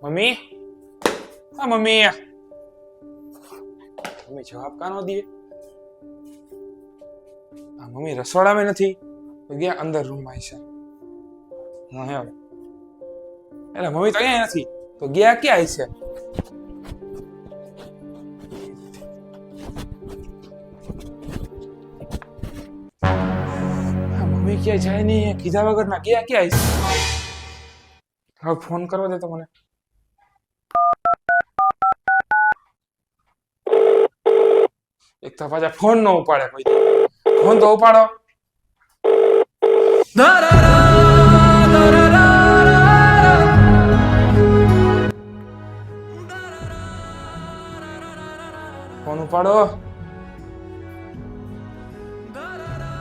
Mummy, હા mummy. Mummy જવાબ કાનો દે? હા મમ્મી રસોડામાં નથી તો ગયા અંદર રૂમમાં છે. હા હે એટલે મમ્મી તો અહીંયા નથી તો ગયા ક્યાં છે? મમ્મી ક્યાંય જાય નહીં, કીધા વગર ના ગયા ક્યાં છે? હવે ફોન કરવા દે તો મને. એક તો પાછા ફોન નો ઉપાડે કોઈ. ફોન તો ઉપાડો. ફોન ઉપાડો.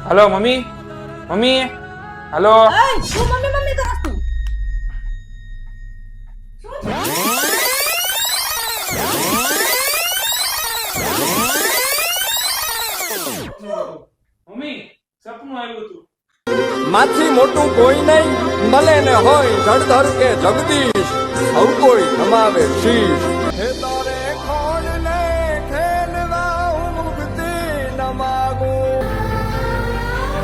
હાલો મમ્મી, મમ્મી, હાલો. શું મમ્મી મમ્મી કરસ તું? મમ્મી સપનું આવ્યું હતું. માથી મોટું કોઈ નહીં, મળે ને હોય જળધર કે જગદીશ, સૌ કોઈ નમાવે શીશ.